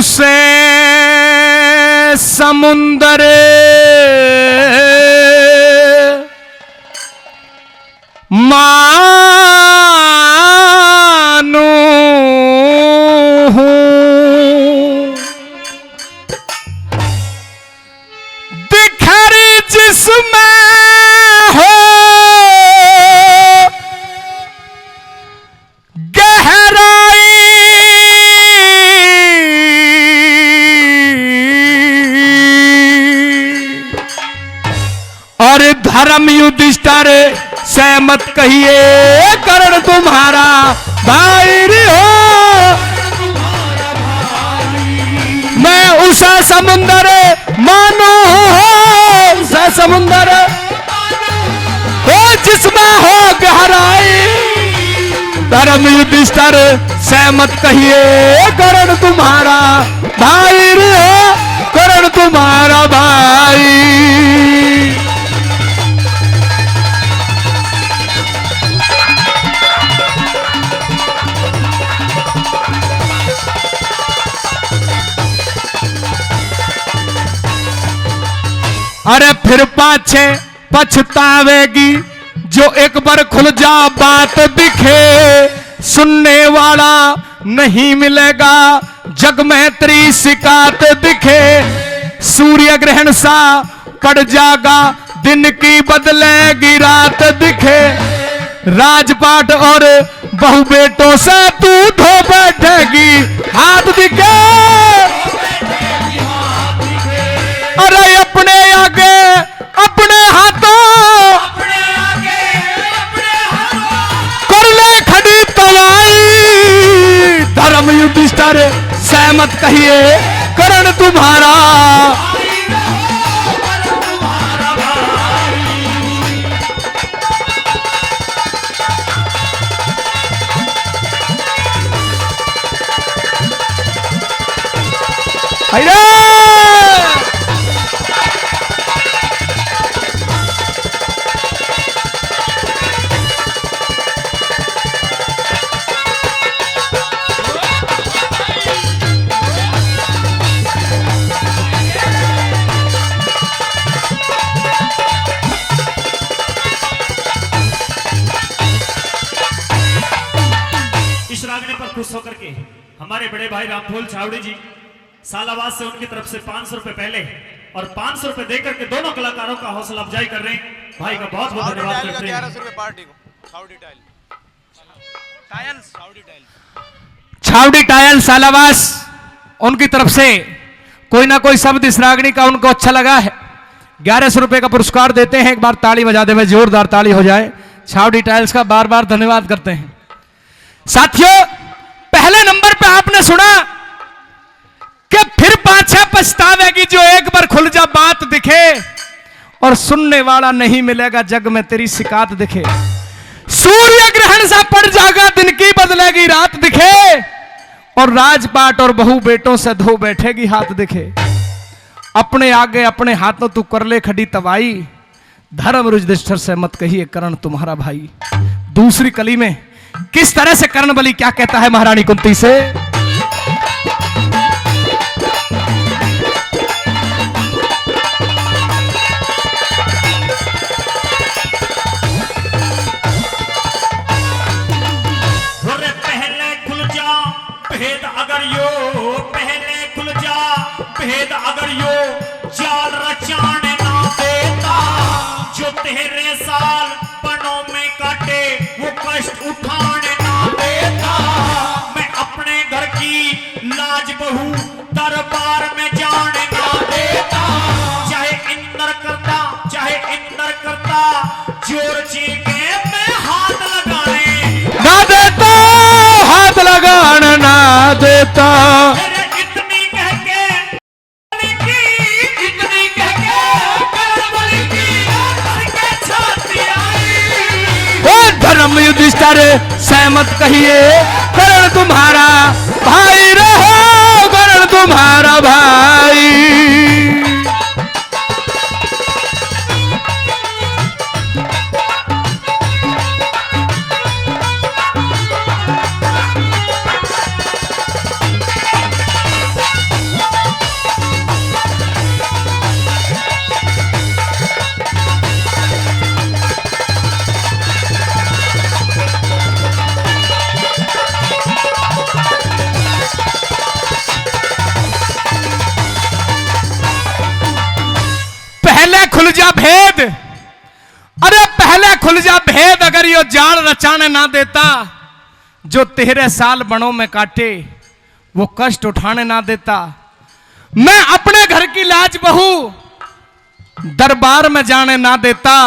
उसे समुंदर मानो हूं, दिखर जिसमें हो गहराई, और धर्म युधिष्ठिर से मत कहिए कर्ण तुम्हारा भाई हो। मैं उसे समुंदर मानो हो, उसे समुंदर हो जिसमें हो गहराई, धर्म युधिष्ठिर से मत कहिए कर्ण तुम्हारा भाई हो, कर्ण तुम्हारा भाई। अरे फिर पाछे पछतावेगी जो एक बार खुल जा बात दिखे, सुनने वाला नहीं मिलेगा जग में तेरी शिकायत दिखे। सूर्य ग्रहण सा पड़ जागा दिन की बदलेगी रात दिखे, राजपाट और बहु बेटों से तू धो बैठेगी हाथ दिखे। अरे अपने आगे अपने हाथों कर ले खड़ी तवाई, धर्म युधिष्ठिर सहमत कहिए कर्ण तुम्हारा। अरे खुश होकर के हमारे बड़े भाई रामफूल छावड़ी जी सालाबाद से उनकी तरफ से 500 रुपए पहले और 500 रुपए देकर के दोनों कलाकारों का हौसला अफजाई कर रहे हैं। भाई का बहुत बहुत धन्यवाद करते हैं। 1100 रुपए पार्टी को छावड़ी टायल सालाबाद उनकी तरफ से कोई ना कोई शब्द इस रागनी का उनको अच्छा लगा है, 1100 रुपए का पुरस्कार देते हैं। एक बार ताली बजा दे, जोरदार ताली हो जाए। छावड़ी टाइल्स का बार बार धन्यवाद करते हैं। साथियों, पहले नंबर पे आपने सुना कि फिर पाछे पछतावेगी जो एक बार खुल जा बात दिखे, और सुनने वाला नहीं मिलेगा जग में तेरी शिकायत दिखे। सूर्य ग्रहण सा पड़ जाएगा दिन की बदलेगी रात दिखे, और राजपाट और बहु बेटों से धो बैठेगी हाथ दिखे। अपने आगे अपने हाथों तू कर ले खड़ी तवाई, धर्म युधिष्ठिर से मत कहिए कर्ण तुम्हारा भाई। दूसरी कली में किस तरह से कर्ण बलि क्या कहता है महारानी कुंती से। पहले खुल जा भेद अगर यो, पहले खुल जा भेद अगर यो, जाल रचाने ना देता जो तेरे साल पनों में काटे वो कष्ट उठाने ना देता। मैं अपने घर की लाज बहू दरबार में जाने ना देता, चाहे इंद्र करता जोर चीखे मैं हाथ लगाने ना देता, हाथ लगाने ना देता। इतनी कह के छाती आई। धर्म युधिष्ठिर सहमत कहिए कर्ण तुम्हारा भाई रहो, कर्ण तुम्हारा भाई। पहले खुल जा भेद, अरे पहले खुल जा भेद, अगर यो जाल रचाने ना देता, जो तेरे साल बनों में काटे वो कष्ट उठाने ना देता। मैं अपने घर की लाज बहू दरबार में जाने ना देता,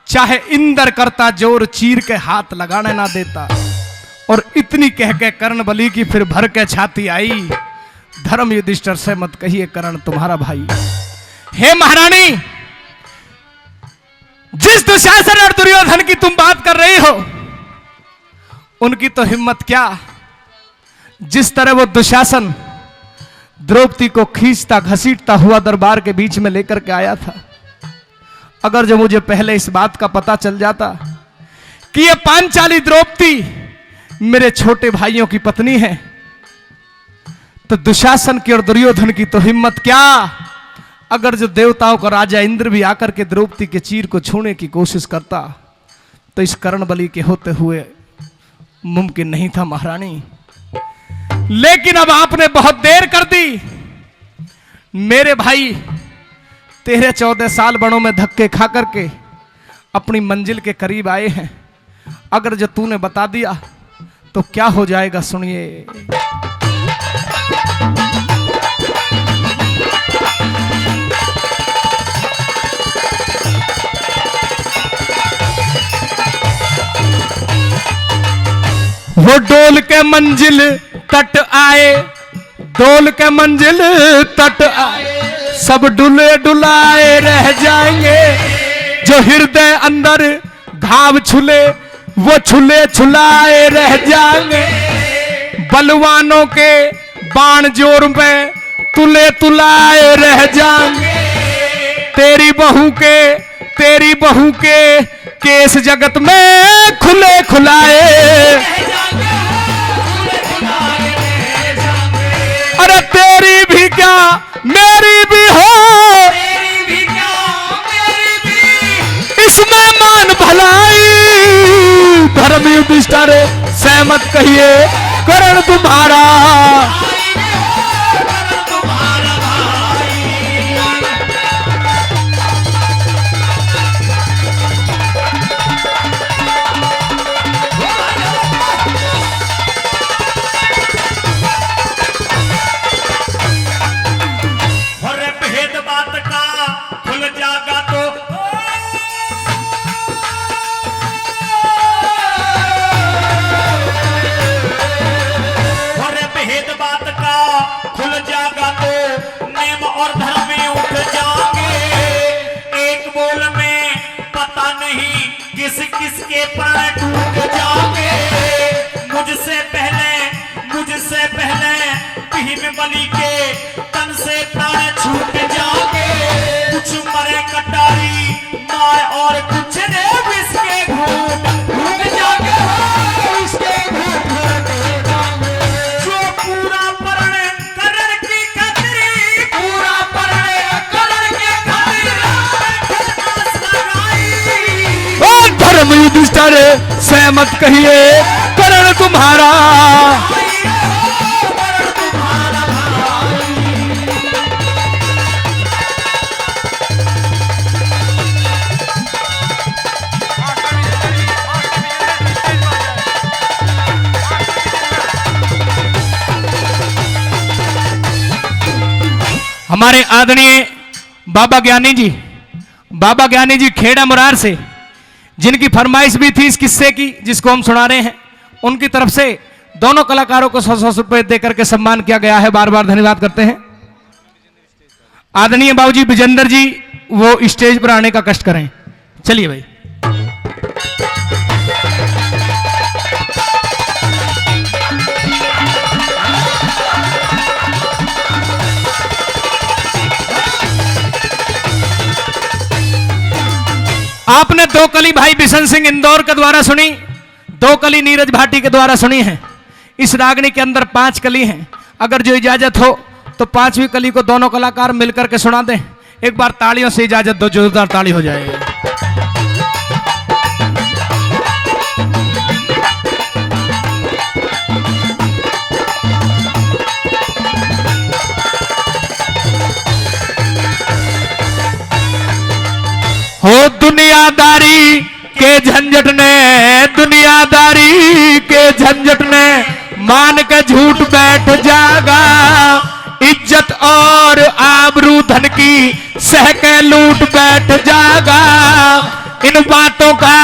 चाहे इंद्र करता जोर चीर के हाथ लगाने ना देता। और इतनी कह के कर्ण बलि की फिर भर के छाती आई, धर्म युधिष्ठिर से मत कहिए कर्ण तुम्हारा भाई। हे महारानी, जिस दुशासन और दुर्योधन की तुम बात कर रही हो, उनकी तो हिम्मत क्या, जिस तरह वो दुशासन द्रौपदी को खींचता घसीटता हुआ दरबार के बीच में लेकर के आया था। अगर जो मुझे पहले इस बात का पता चल जाता कि ये पांचाली द्रौपदी मेरे छोटे भाइयों की पत्नी है, तो दुशासन की और दुर्योधन की तो हिम्मत क्या। अगर जो देवताओं का राजा इंद्र भी आकर के द्रौपदी के चीर को छूने की कोशिश करता, तो इस कर्ण बलि के होते हुए मुमकिन नहीं था महारानी। लेकिन अब आपने बहुत देर कर दी। मेरे भाई 13-14 साल बड़ों में धक्के खा करके अपनी मंजिल के करीब आए हैं। अगर जो तूने बता दिया तो क्या हो जाएगा, सुनिए। वो डोल के मंजिल तट आए, डोल के मंजिल तट आए, सब डुले डुलाए रह जाएंगे। जो हृदय अंदर घाव छुले, वो छुले छुलाए रह जाएंगे। बलवानों के बाण जोर में तुले तुलाए रह जाएंगे। तेरी बहू के केस जगत में खुले खुलाए। अरे तेरी भी क्या मेरी भी हो, इसमें मान भलाई। धर्म युधिष्ठिर सहमत कहिए कर्ण तुम्हारा। किसके प्राण टूट जाओगे। मुझसे पहले भीम बलि के तन से प्राण छूट जाओगे। कुछ मरे कटारी मार और कुछ ने विष के घूट घूट जाओगे। जो पूरा परण करण की खतरी, पूरा परण करण के धर्म युधिष्ठिर सहमत कहिए कर्ण तुम्हारा। हमारे आदरणीय बाबा ज्ञानी जी खेड़ा मुरार से, जिनकी फरमाइश भी थी इस किस्से की जिसको हम सुना रहे हैं, उनकी तरफ से दोनों कलाकारों को 100 रुपए देकर के सम्मान किया गया है। बार बार धन्यवाद करते हैं। आदरणीय बाबूजी विजेंद्र जी वो स्टेज पर आने का कष्ट करें। चलिए भाई। आपने दो कली भाई बिशन सिंह इंदौर के द्वारा सुनी, दो कली नीरज भाटी के द्वारा सुनी है। इस रागनी के अंदर 5 कली हैं। अगर जो इजाजत हो तो 5वीं कली को दोनों कलाकार मिलकर के सुना दें। एक बार तालियों से इजाजत दो, जोरदार ताली हो जाएगी। हो दुनियादारी के झंझट ने, दुनियादारी के झंझट ने मान के झूठ बैठ जागा। इज्जत और आबरू धन की सह के लूट बैठ जागा। इन बातों का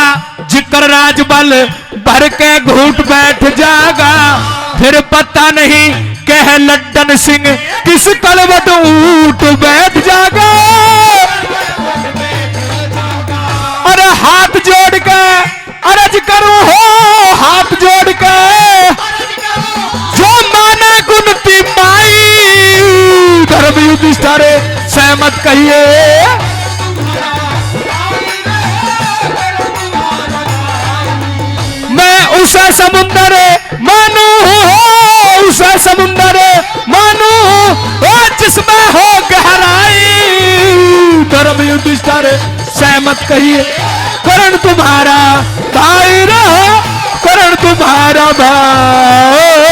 जिक्र राजबल भर के घूट बैठ जागा। फिर पता नहीं कह लड्डन सिंह किस कलवट ऊट बैठ जागा। अरे हाथ जोड़ के अर्ज करूं हो, हाथ जोड़ के जो माने गुनती माई। धर्म युधिष्ठिर सहमत कहिए। मैं उसे समुंदर मानू हो, उसे समुंदर मानू हो जिसमें हो गहराई। धर्म युधिष्ठिर सहमत कहिए। कर्ण तुम्हारा भाई रहो, कर्ण तुम्हारा भाई।